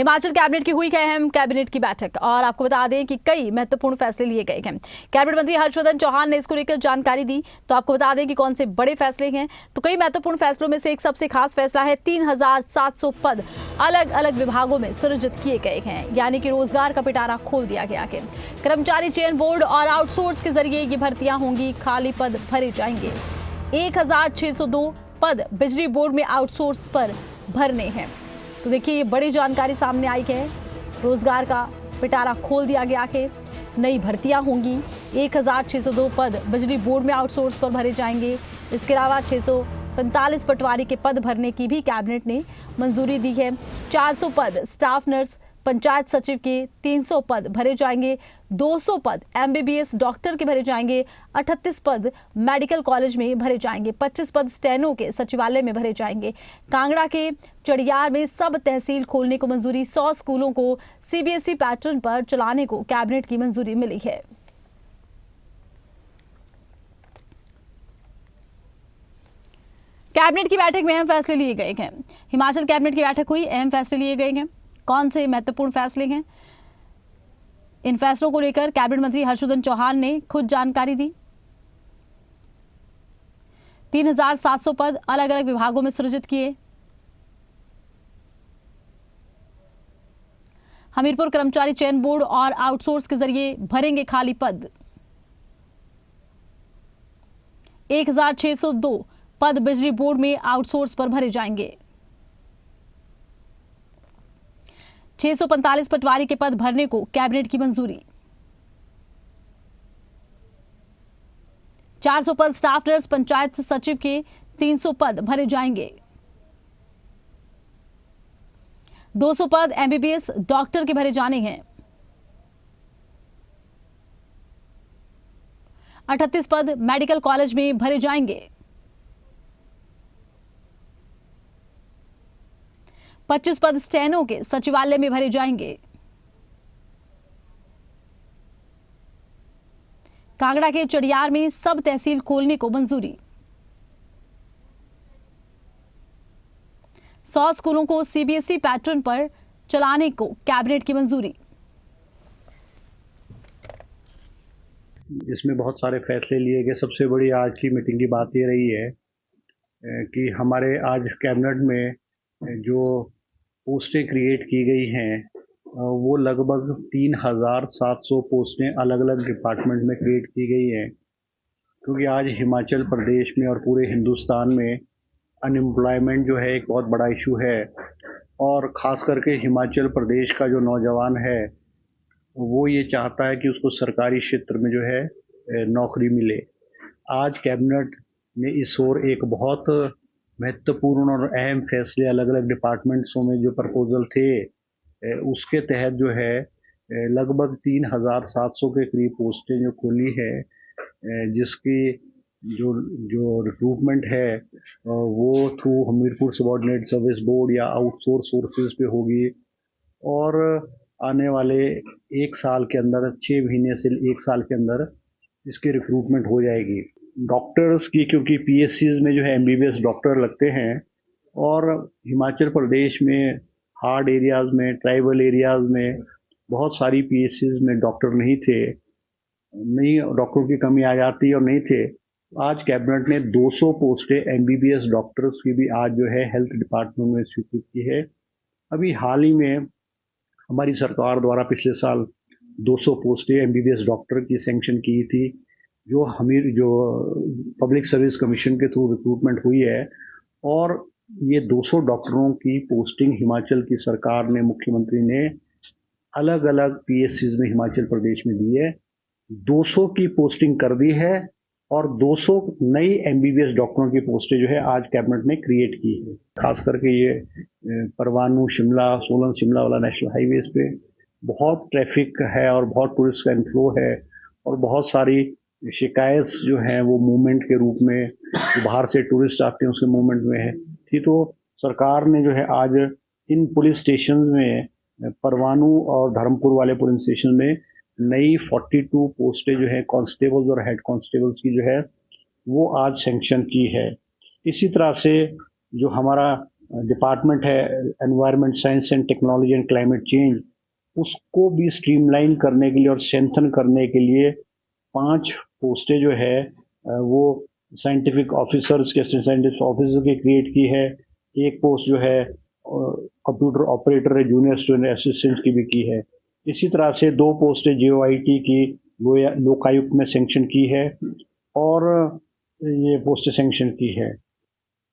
Himachal cabinet की हुई अहम कैबिनेट की बैठक और आपको बता दें कि कई महत्वपूर्ण फैसले लिए गए हैं। कैबिनेट मंत्री हर्षवर्धन चौहान ने इसको लेकर जानकारी दी। तो आपको बता दें कि कौन से बड़े फैसले हैं। तो कई महत्वपूर्ण फैसलों में से एक सबसे खास फैसला है 3700 पद अलग अलग विभागों में सृजित किए गए हैं, यानी कि रोजगार का पिटारा खोल दिया गया है। कर्मचारी चयन बोर्ड और आउटसोर्स के जरिए ये भर्तियां होंगी, खाली पद भरे जाएंगे। 1602 पद बिजली बोर्ड में आउटसोर्स पर भरने हैं। तो देखिए ये बड़ी जानकारी सामने आई है। रोजगार का पिटारा खोल दिया गया है, नई भर्तियां होंगी। 1602 पद बिजली बोर्ड में आउटसोर्स पर भरे जाएंगे। इसके अलावा 645 पटवारी के पद भरने की भी कैबिनेट ने मंजूरी दी है। 400 पद स्टाफ नर्स पंचायत सचिव के 300 पद भरे जाएंगे। 200 पद एमबीबीएस डॉक्टर के भरे जाएंगे। 38 पद मेडिकल कॉलेज में भरे जाएंगे। 25 पद स्टेनो के सचिवालय में भरे जाएंगे। कांगड़ा के चड़ियार में सब तहसील खोलने को मंजूरी। 100 स्कूलों को सीबीएसई पैटर्न पर चलाने को कैबिनेट की मंजूरी मिली है। कैबिनेट की बैठक में अहम फैसले लिए गए हैं। हिमाचल कैबिनेट की बैठक हुई, अहम फैसले लिए गए हैं। कौन से महत्वपूर्ण फैसले हैं, इन फैसलों को लेकर कैबिनेट मंत्री हर्षवर्धन चौहान ने खुद जानकारी दी। 3700 पद अलग अलग विभागों में सृजित किए। हमीरपुर कर्मचारी चयन बोर्ड और आउटसोर्स के जरिए भरेंगे खाली पद। 1602 पद बिजली बोर्ड में आउटसोर्स पर भरे जाएंगे। 645 पटवारी के पद भरने को कैबिनेट की मंजूरी। 400 पद स्टाफ नर्स पंचायत सचिव के 300 पद भरे जाएंगे। 200 पद एमबीबीएस डॉक्टर के भरे जाने हैं। 38 पद मेडिकल कॉलेज में भरे जाएंगे। 25 पद स्टेनो के सचिवालय में भरे जाएंगे। कांगड़ा के चड़ियार में सब तहसील खोलने को मंजूरी। 100 स्कूलों को सीबीएसई पैटर्न पर चलाने को कैबिनेट की मंजूरी। इसमें बहुत सारे फैसले लिए गए। सबसे बड़ी आज की मीटिंग की बात ये रही है कि हमारे आज कैबिनेट में जो पोस्टें क्रिएट की गई हैं वो लगभग 3700 पोस्टें अलग अलग डिपार्टमेंट में क्रिएट की गई हैं, क्योंकि आज हिमाचल प्रदेश में और पूरे हिंदुस्तान में अनएम्प्लॉयमेंट जो है एक बहुत बड़ा इशू है। और ख़ास करके हिमाचल प्रदेश का जो नौजवान है वो ये चाहता है कि उसको सरकारी क्षेत्र में जो है नौकरी मिले। आज कैबिनेट ने इस ओर एक बहुत महत्वपूर्ण और अहम फैसले अलग अलग डिपार्टमेंट्सों में जो प्रपोजल थे उसके तहत जो है लगभग 3700 के करीब पोस्टें जो खुली है, जिसकी जो रिक्रूटमेंट है वो through Hamirpur subordinate service board या आउटसोर्स सोर्सेज पे होगी। और आने वाले एक साल के अंदर, 6 महीने से एक साल के अंदर इसकी रिक्रूटमेंट हो जाएगी। डॉक्टर्स की, क्योंकि पीएससीज में जो है एमबीबीएस डॉक्टर लगते हैं और हिमाचल प्रदेश में हार्ड एरियाज़ में, ट्राइबल एरियाज़ में बहुत सारी पीएससीज में डॉक्टर नहीं थे, नहीं डॉक्टरों की कमी आ जाती और नहीं थे। आज कैबिनेट ने 200 पोस्टें एमबीबीएस डॉक्टर्स की भी आज जो है हेल्थ डिपार्टमेंट में स्वीकृत की है। अभी हाल ही में हमारी सरकार द्वारा पिछले साल 200 पोस्टें एमबीबीएस डॉक्टर की सैंक्शन की थी, जो पब्लिक सर्विस कमीशन के थ्रू रिक्रूटमेंट हुई है। और ये 200 डॉक्टरों की पोस्टिंग हिमाचल की सरकार ने, मुख्यमंत्री ने अलग अलग पीएससीज में हिमाचल प्रदेश में दी है। 200 की पोस्टिंग कर दी है और 200 नई एमबीबीएस डॉक्टरों की पोस्टें जो है आज कैबिनेट ने क्रिएट की है। खास करके ये परवाणू शिमला, सोलन शिमला वाला नेशनल हाईवेज पे बहुत ट्रैफिक है और बहुत टूरिस्ट का इनफ्लो है और बहुत सारी शिकायत जो है वो मूवमेंट के रूप में, जो बाहर से टूरिस्ट आते हैं उसके मूवमेंट में है थी। तो सरकार ने जो है आज इन पुलिस स्टेशन में, परवाणू और धर्मपुर वाले पुलिस स्टेशन में नई 42 पोस्टें जो है कांस्टेबल्स और हेड कांस्टेबल्स की जो है वो आज सैंक्शन की है। इसी तरह से जो हमारा डिपार्टमेंट है environment science and technology and climate change, उसको भी स्ट्रीमलाइन करने के लिए और स्ट्रेंथन करने के लिए 5 पोस्टें जो है वो साइंटिफिक ऑफिसर्स के साइंटिस्ट ऑफिसर की क्रिएट की है। एक पोस्ट जो है कंप्यूटर ऑपरेटर है जूनियर स्टूडेंट असिस्टेंट की भी की है। इसी तरह से 2 पोस्टें जीओआईटी की लोकायुक्त में सैंक्शन की है और ये पोस्टें सैंक्शन की है।